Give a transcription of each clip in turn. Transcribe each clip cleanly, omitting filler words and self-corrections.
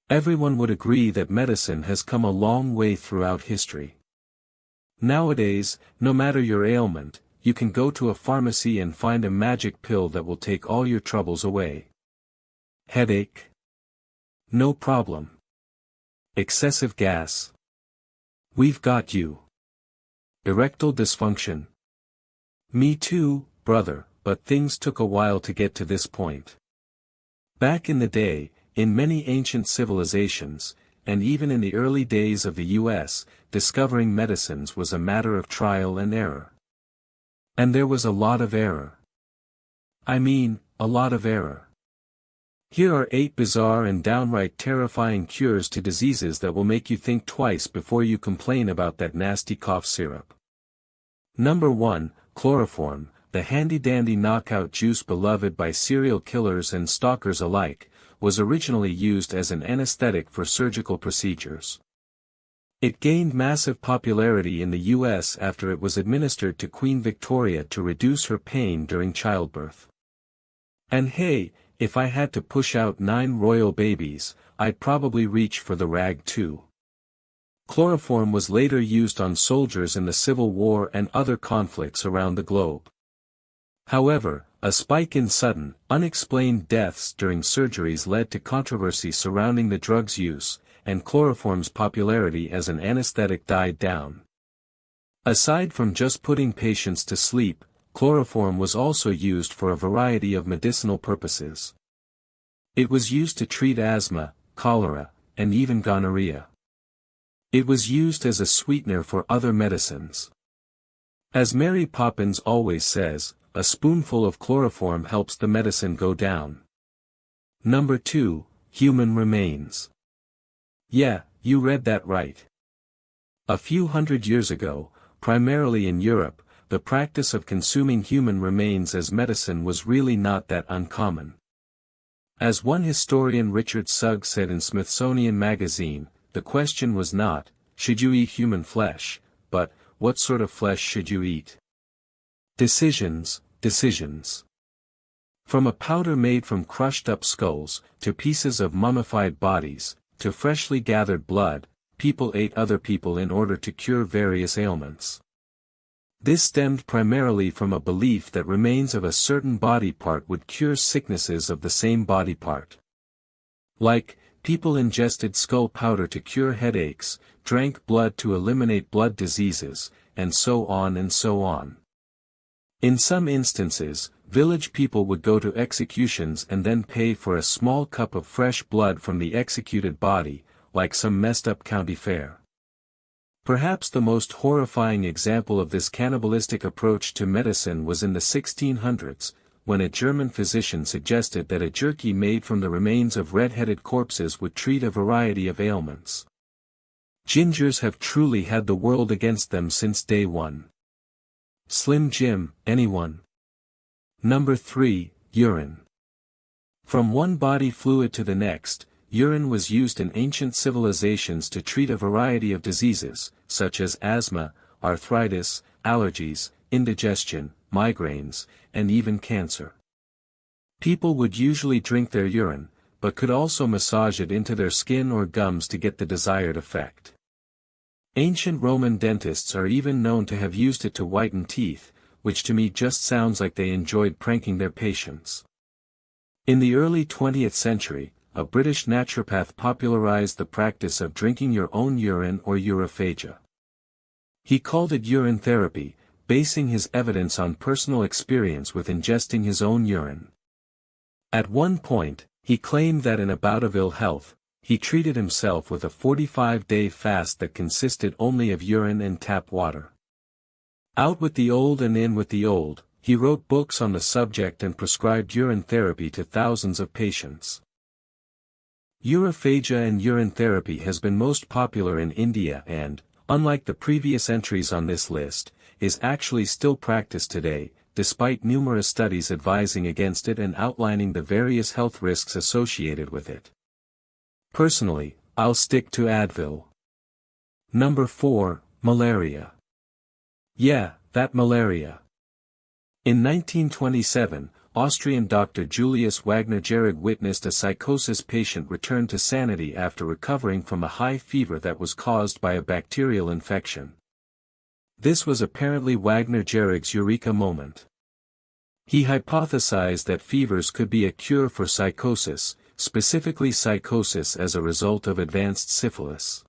Everyone would agree that medicine has come a long way throughout history. Nowadays, no matter your ailment, you can go to a pharmacy and find a magic pill that will take all your troubles away. Headache? No problem. Excessive gas? We've got you. Erectile dysfunction? Me too, brother, but things took a while to get to this point. Back in the day, in many ancient civilizations, and even in the early days of the US, discovering medicines was a matter of trial and error. And there was a lot of error. I mean, a lot of error. Here are 8 bizarre and downright terrifying cures to diseases that will make you think twice before you complain about that nasty cough syrup. Number 1, chloroform, the handy-dandy knockout juice beloved by serial killers and stalkers alike, was originally used as an anesthetic for surgical procedures. It gained massive popularity in the US after it was administered to Queen Victoria to reduce her pain during childbirth. And hey, if I had to push out 9 royal babies, I'd probably reach for the rag too. Chloroform was later used on soldiers in the Civil War and other conflicts around the globe. However, a spike in sudden, unexplained deaths during surgeries led to controversy surrounding the drug's use, and chloroform's popularity as an anesthetic died down. Aside from just putting patients to sleep, chloroform was also used for a variety of medicinal purposes. It was used to treat asthma, cholera, and even gonorrhea. It was used as a sweetener for other medicines. As Mary Poppins always says, a spoonful of chloroform helps the medicine go down. Number 2, human remains. Yeah, you read that right. A few hundred years ago, primarily in Europe, the practice of consuming human remains as medicine was really not that uncommon. As one historian Richard Sugg said in Smithsonian Magazine, the question was not, should you eat human flesh, but, what sort of flesh should you eat? Decisions. From a powder made from crushed-up skulls, to pieces of mummified bodies, to freshly gathered blood, people ate other people in order to cure various ailments. This stemmed primarily from a belief that remains of a certain body part would cure sicknesses of the same body part. Like, people ingested skull powder to cure headaches, drank blood to eliminate blood diseases, and so on and so on. In some instances, village people would go to executions and then pay for a small cup of fresh blood from the executed body, like some messed-up county fair. Perhaps the most horrifying example of this cannibalistic approach to medicine was in the 1600s, when a German physician suggested that a jerky made from the remains of red-headed corpses would treat a variety of ailments. Gingers have truly had the world against them since day one. Slim Jim, anyone? Number 3, urine. From one body fluid to the next, urine was used in ancient civilizations to treat a variety of diseases, such as asthma, arthritis, allergies, indigestion, migraines, and even cancer. People would usually drink their urine, but could also massage it into their skin or gums to get the desired effect. Ancient Roman dentists are even known to have used it to whiten teeth, which to me just sounds like they enjoyed pranking their patients. In the early 20th century, a British naturopath popularized the practice of drinking your own urine or urophagia. He called it urine therapy, basing his evidence on personal experience with ingesting his own urine. At one point, he claimed that in a bout of ill health, he treated himself with a 45-day fast that consisted only of urine and tap water. Out with the old and in with the old, he wrote books on the subject and prescribed urine therapy to thousands of patients. Urophagia and urine therapy has been most popular in India and, unlike the previous entries on this list, is actually still practiced today, despite numerous studies advising against it and outlining the various health risks associated with it. Personally, I'll stick to Advil. Number 4, malaria. Yeah, that malaria. In 1927, Austrian doctor Julius Wagner-Gehrig witnessed a psychosis patient return to sanity after recovering from a high fever that was caused by a bacterial infection. This was apparently Wagner-Gehrig's eureka moment. He hypothesized that fevers could be a cure for psychosis, specifically psychosis as a result of advanced syphilis.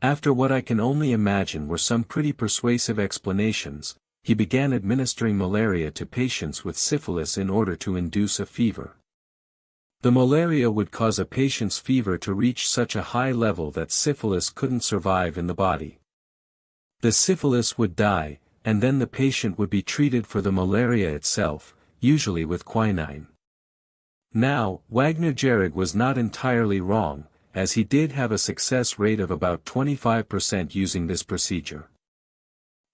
After what I can only imagine were some pretty persuasive explanations, he began administering malaria to patients with syphilis in order to induce a fever. The malaria would cause a patient's fever to reach such a high level that syphilis couldn't survive in the body. The syphilis would die, and then the patient would be treated for the malaria itself, usually with quinine. Now, Wagner-Gehrig was not entirely wrong, as he did have a success rate of about 25% using this procedure.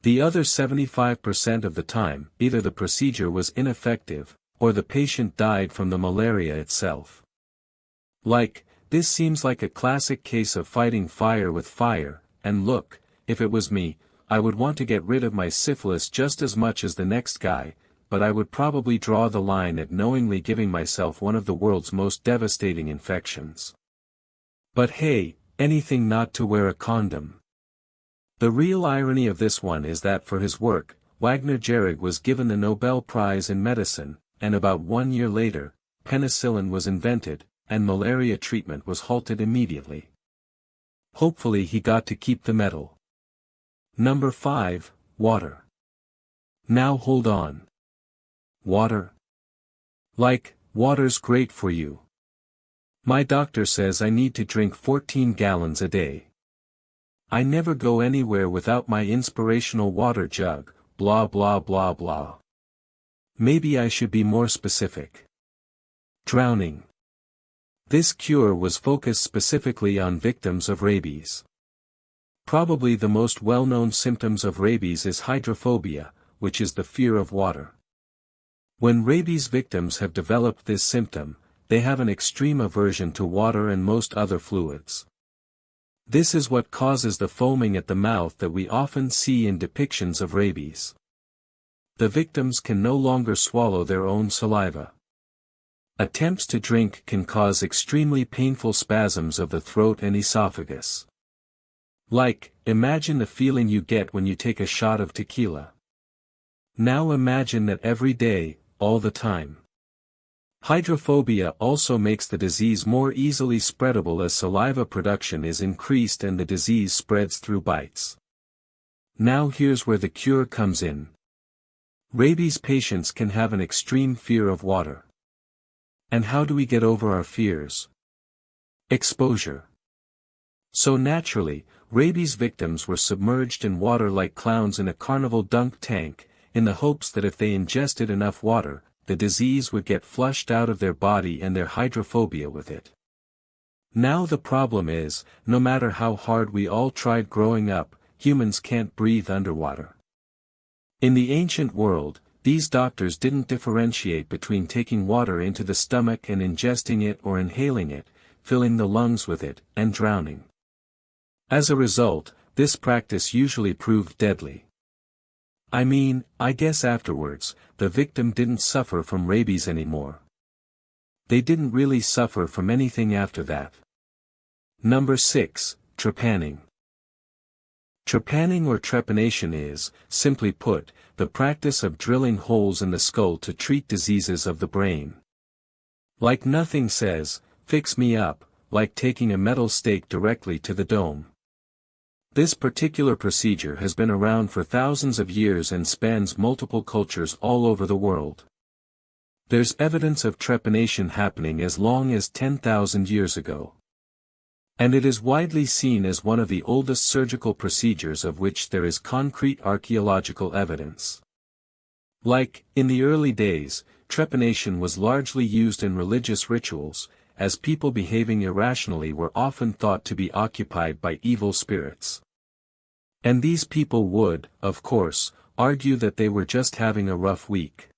The other 75% of the time, either the procedure was ineffective, or the patient died from the malaria itself. This seems like a classic case of fighting fire with fire, and look, if it was me, I would want to get rid of my syphilis just as much as the next guy, but I would probably draw the line at knowingly giving myself one of the world's most devastating infections. But hey, anything not to wear a condom. The real irony of this one is that for his work, Wagner-Gehrig was given the Nobel Prize in Medicine, and about 1 year later, penicillin was invented, and malaria treatment was halted immediately. Hopefully he got to keep the medal. Number 5, water. Now hold on. Water? Water's great for you. My doctor says I need to drink 14 gallons a day. I never go anywhere without my inspirational water jug, blah blah blah blah. Maybe I should be more specific. Drowning. This cure was focused specifically on victims of rabies. Probably the most well-known symptoms of rabies is hydrophobia, which is the fear of water. When rabies victims have developed this symptom, they have an extreme aversion to water and most other fluids. This is what causes the foaming at the mouth that we often see in depictions of rabies. The victims can no longer swallow their own saliva. Attempts to drink can cause extremely painful spasms of the throat and esophagus. Imagine the feeling you get when you take a shot of tequila. Now imagine that every day, all the time. Hydrophobia also makes the disease more easily spreadable as saliva production is increased and the disease spreads through bites. Now here's where the cure comes in. Rabies patients can have an extreme fear of water. And how do we get over our fears? Exposure. So naturally, rabies victims were submerged in water like clowns in a carnival dunk tank, in the hopes that if they ingested enough water, the disease would get flushed out of their body and their hydrophobia with it. Now the problem is, no matter how hard we all tried growing up, humans can't breathe underwater. In the ancient world, these doctors didn't differentiate between taking water into the stomach and ingesting it or inhaling it, filling the lungs with it, and drowning. As a result, this practice usually proved deadly. I guess afterwards, the victim didn't suffer from rabies anymore. They didn't really suffer from anything after that. Number 6, trepanning. Trepanning or trepanation is, simply put, the practice of drilling holes in the skull to treat diseases of the brain. Like nothing says, fix me up, like taking a metal stake directly to the dome. This particular procedure has been around for thousands of years and spans multiple cultures all over the world. There's evidence of trepanation happening as long as 10,000 years ago. And it is widely seen as one of the oldest surgical procedures of which there is concrete archaeological evidence. In the early days, trepanation was largely used in religious rituals, as people behaving irrationally were often thought to be occupied by evil spirits. And these people would, of course, argue that they were just having a rough week.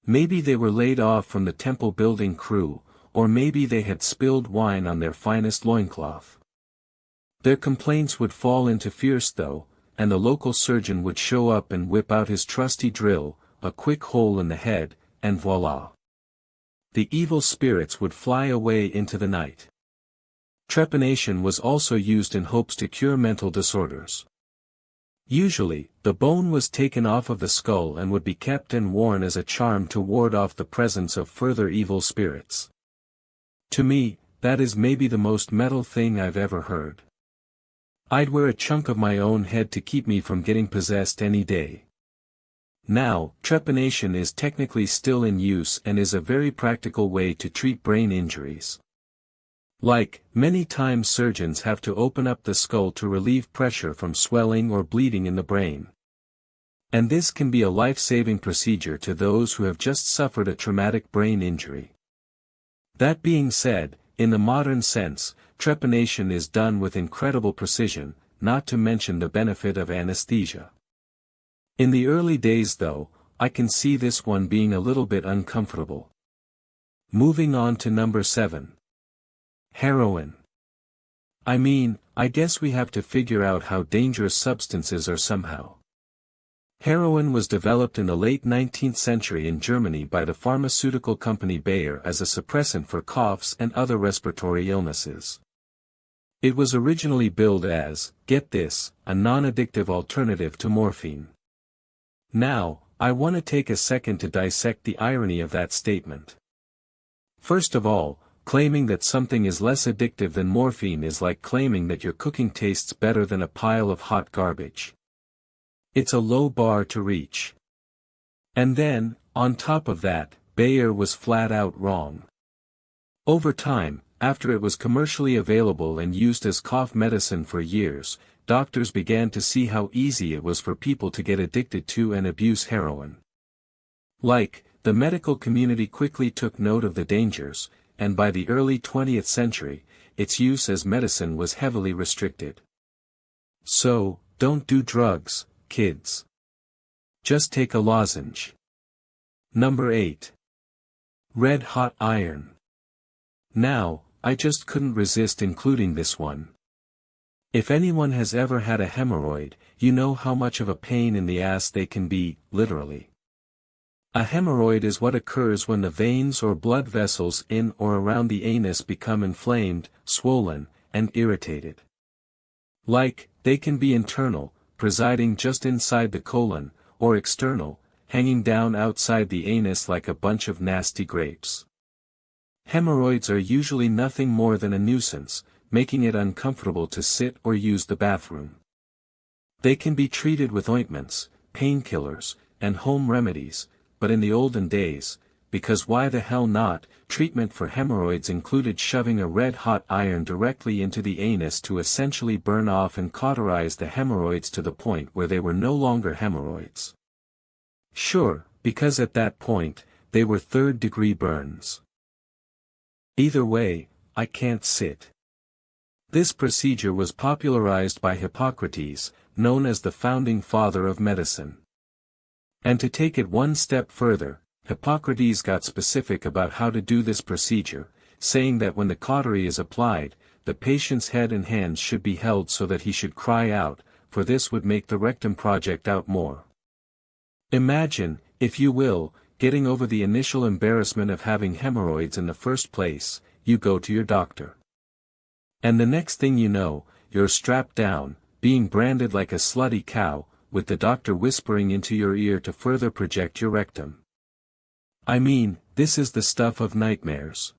Maybe they were laid off from the temple building crew, or maybe they had spilled wine on their finest loincloth. Their complaints would fall into fierce though, and the local surgeon would show up and whip out his trusty drill, a quick hole in the head, and voila! The evil spirits would fly away into the night. Trepanation was also used in hopes to cure mental disorders. Usually, the bone was taken off of the skull and would be kept and worn as a charm to ward off the presence of further evil spirits. To me, that is maybe the most metal thing I've ever heard. I'd wear a chunk of my own head to keep me from getting possessed any day. Now, trepanation is technically still in use and is a very practical way to treat brain injuries. Like, many times surgeons have to open up the skull to relieve pressure from swelling or bleeding in the brain. And this can be a life-saving procedure to those who have just suffered a traumatic brain injury. That being said, in the modern sense, trepanation is done with incredible precision, not to mention the benefit of anesthesia. In the early days though, I can see this one being a little bit uncomfortable. Moving on to number 7. Heroin. I guess we have to figure out how dangerous substances are somehow. Heroin was developed in the late 19th century in Germany by the pharmaceutical company Bayer as a suppressant for coughs and other respiratory illnesses. It was originally billed as, get this, a non-addictive alternative to morphine. Now, I want to take a second to dissect the irony of that statement. First of all, claiming that something is less addictive than morphine is like claiming that your cooking tastes better than a pile of hot garbage. It's a low bar to reach. And then, on top of that, Bayer was flat out wrong. Over time, after it was commercially available and used as cough medicine for years, doctors began to see how easy it was for people to get addicted to and abuse heroin. The medical community quickly took note of the dangers, and by the early 20th century, its use as medicine was heavily restricted. So, don't do drugs, kids. Just take a lozenge. Number 8. Red hot iron. Now, I just couldn't resist including this one. If anyone has ever had a hemorrhoid, you know how much of a pain in the ass they can be, literally. A hemorrhoid is what occurs when the veins or blood vessels in or around the anus become inflamed, swollen, and irritated. They can be internal, presiding just inside the colon, or external, hanging down outside the anus like a bunch of nasty grapes. Hemorrhoids are usually nothing more than a nuisance, making it uncomfortable to sit or use the bathroom. They can be treated with ointments, painkillers, and home remedies, but in the olden days, because why the hell not, treatment for hemorrhoids included shoving a red-hot iron directly into the anus to essentially burn off and cauterize the hemorrhoids to the point where they were no longer hemorrhoids. Sure, because at that point, they were third-degree burns. Either way, I can't sit. This procedure was popularized by Hippocrates, known as the founding father of medicine. And to take it one step further, Hippocrates got specific about how to do this procedure, saying that when the cautery is applied, the patient's head and hands should be held so that he should cry out, for this would make the rectum project out more. Imagine, if you will, getting over the initial embarrassment of having hemorrhoids in the first place. You go to your doctor. And the next thing you know, you're strapped down, being branded like a slutty cow, with the doctor whispering into your ear to further project your rectum. This is the stuff of nightmares.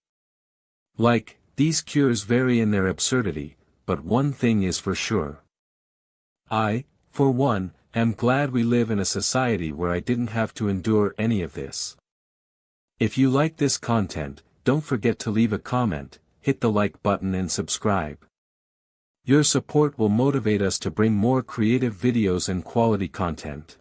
These cures vary in their absurdity, but one thing is for sure. I, for one, am glad we live in a society where I didn't have to endure any of this. If you like this content, don't forget to leave a comment, hit the like button and subscribe. Your support will motivate us to bring more creative videos and quality content.